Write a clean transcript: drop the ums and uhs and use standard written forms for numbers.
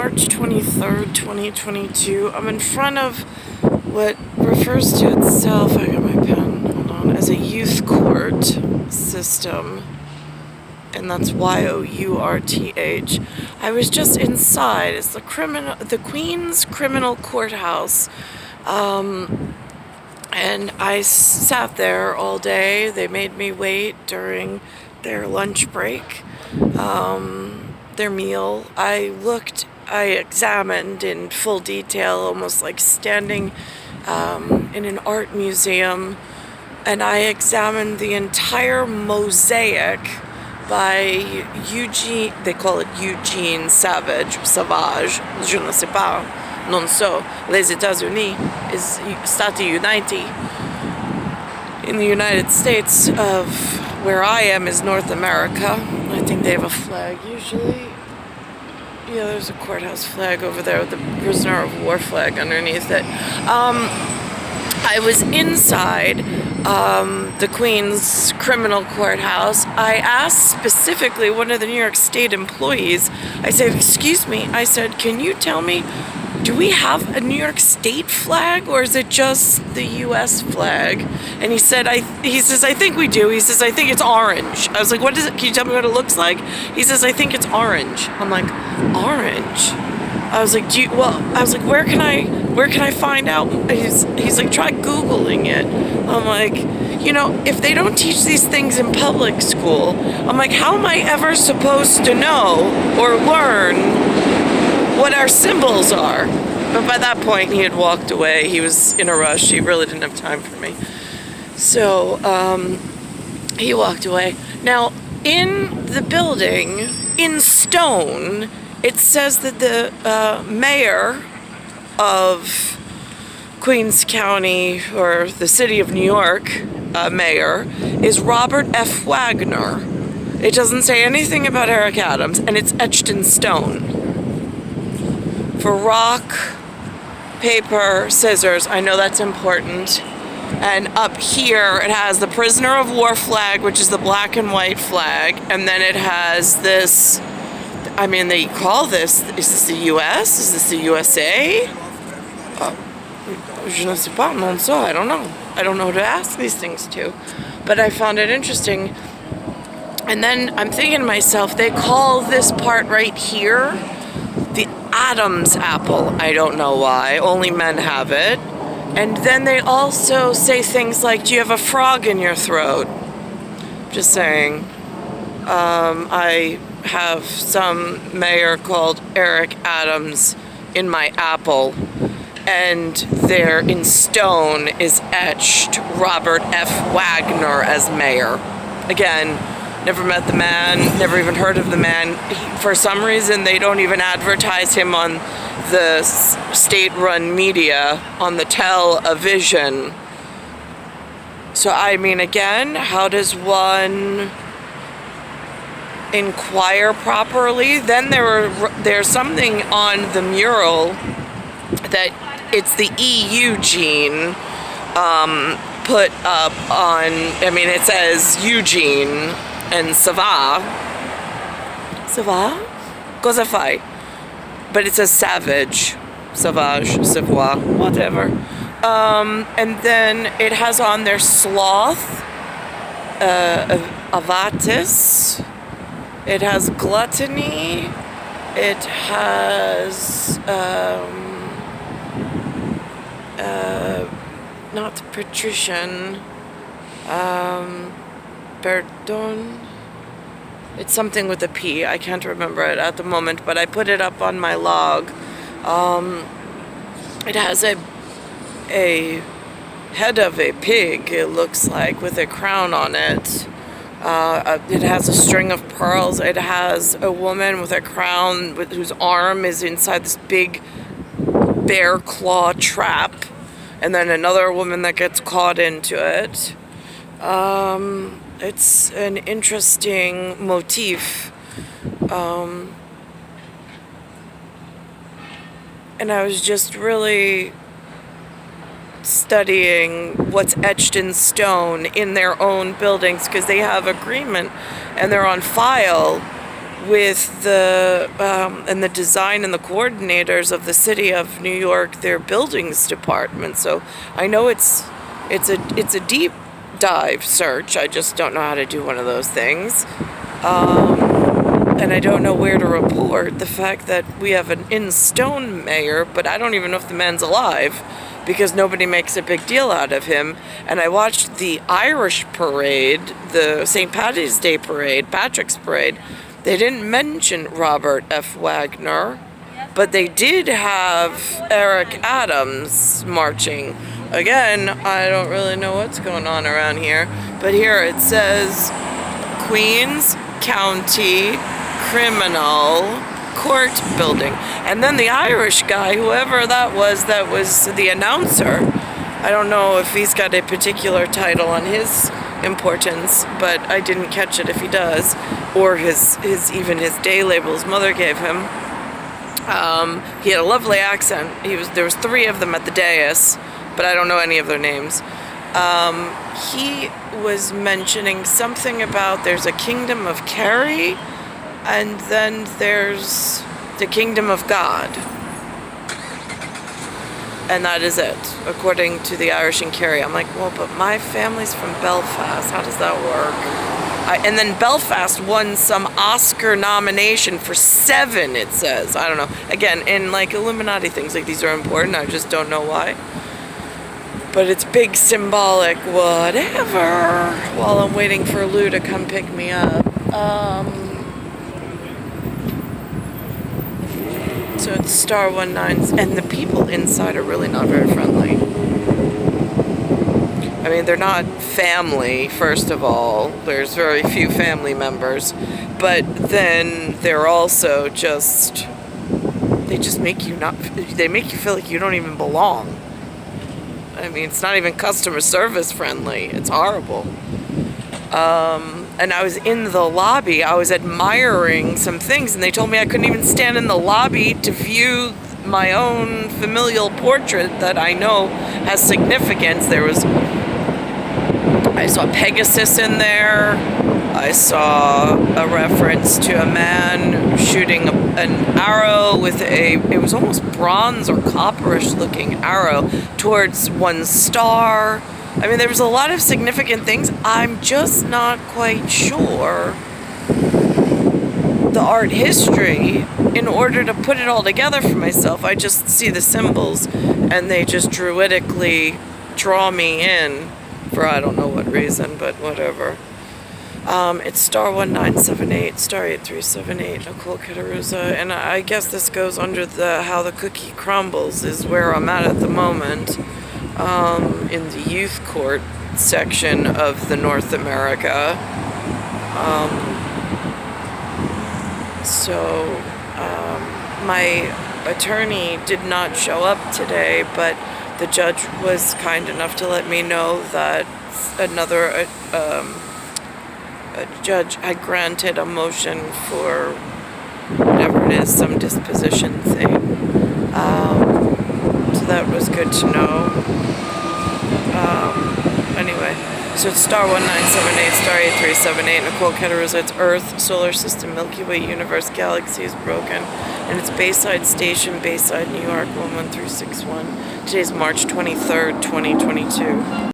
March 23rd, 2022. I'm in front of what refers to itself, I got my pen, hold on, as a youth court system. And that's Y-O-U-R-T-H. I was just inside. It's the Queen's Criminal Courthouse. And I sat there all day. They made me wait during their lunch break, their meal. I examined in full detail, almost like standing in an art museum, and I examined the entire mosaic by Eugene, they call it Eugene Savage, je ne sais pas, non so, les États-Unis, is Stati Uniti. In the United States of where I am is North America. I think they have a flag usually. Yeah, there's a courthouse flag over there with the prisoner of war flag underneath it. I was inside the Queen's Criminal Courthouse. I asked specifically one of the New York State employees, I said, excuse me, I said, can you tell me, do we have a New York State flag or is it just the U.S. flag? And he said, he says, I think we do. He says, I think it's orange. I was like, what is it? Can you tell me what it looks like? He says, I think it's orange. I'm like, orange? I was like, where can I find out? He's like, try Googling it. I'm like, if they don't teach these things in public school, I'm like, how am I ever supposed to know or learn what our symbols are? But by that point, he had walked away. He was in a rush. He really didn't have time for me. So he walked away. Now, in the building, in stone, it says that the mayor of Queens County, or the city of New York, mayor, is Robert F. Wagner. It doesn't say anything about Eric Adams, and it's etched in stone. For rock, paper, scissors, I know that's important. And up here, it has the prisoner of war flag, which is the black and white flag, and then it has this, they call this, is this the U.S.? Is this the USA? Je ne sais pas, non so, I don't know. I don't know who to ask these things to. But I found it interesting. And then I'm thinking to myself, they call this part right here the Adam's apple. I don't know why. Only men have it. And then they also say things like, do you have a frog in your throat? Just saying. I have some mayor called Eric Adams in my apple, and there in stone is etched Robert F. Wagner as mayor. Again, never met the man, never even heard of the man. For some reason, they don't even advertise him on the state-run media, on the television. So, again, how does one inquire properly? Then there's something on the mural that it's the Eugene put up on, it says Eugene and Sava. Cosa fai? But it says savage, sauvage, savoir, whatever. And then it has on there sloth, avatis. It has gluttony. It has not patrician. Perdon. It's something with a P. I can't remember it at the moment, but I put it up on my log. It has a head of a pig, it looks like, with a crown on it. It has a string of pearls. It has a woman with a crown whose arm is inside this big bear claw trap, and then another woman that gets caught into it. It's an interesting motif. And I was just really studying what's etched in stone in their own buildings, because they have agreement and they're on file with the and the design and the coordinators of the city of New York, their buildings department. So I know it's a deep dive search. I just don't know how to do one of those things. And I don't know where to report the fact that we have an in-stone mayor, but I don't even know if the man's alive because nobody makes a big deal out of him. And I watched the Irish parade, the St. Paddy's Day parade, Patrick's parade. They didn't mention Robert F. Wagner, but they did have Eric Adams marching. Again, I don't really know what's going on around here, but here it says Queens County Criminal Court Building. And then the Irish guy, whoever that was the announcer. I don't know if he's got a particular title on his importance, but I didn't catch it if he does, or his day label his mother gave him. He had a lovely accent. There was 3 of them at the dais, but I don't know any of their names. He was mentioning something about there's a kingdom of Kerry, and then there's the kingdom of God. And that is it, according to the Irish in Kerry. I'm like, well, but my family's from Belfast. How does that work? And then Belfast won some Oscar nomination for 7, it says. I don't know. Again, in like Illuminati things, like these are important. I just don't know why. But it's big, symbolic, whatever. While I'm waiting for Lou to come pick me up. So it's star 19, and the people inside are really not very friendly. I mean, they're not family, first of all. There's very few family members. But then they're also just, they make you feel like you don't even belong. I mean, it's not even customer service friendly. It's horrible. And I was in the lobby. I was admiring some things, and they told me I couldn't even stand in the lobby to view my own familial portrait that I know has significance. I saw Pegasus in there. I saw a reference to a man shooting an arrow with it was almost bronze or copperish looking arrow towards one star. I mean, there was a lot of significant things. I'm just not quite sure the art history in order to put it all together for myself. I just see the symbols and they just druidically draw me in for I don't know what reason, but whatever. It's star 1978, star 8378, Nicole Cattaruzza, and I guess this goes under the how the cookie crumbles is where I'm at the moment. In the youth court section of the North America. My attorney did not show up today, but the judge was kind enough to let me know that another a judge had granted a motion for whatever it is, some disposition thing. So that was good to know. Anyway, so it's star 1978, star 8378, Nicole Cattaruzza. It's Earth, Solar System, Milky Way, Universe, Galaxy is broken. And it's Bayside Station, Bayside, New York, 11361. Today's March 23rd, 2022.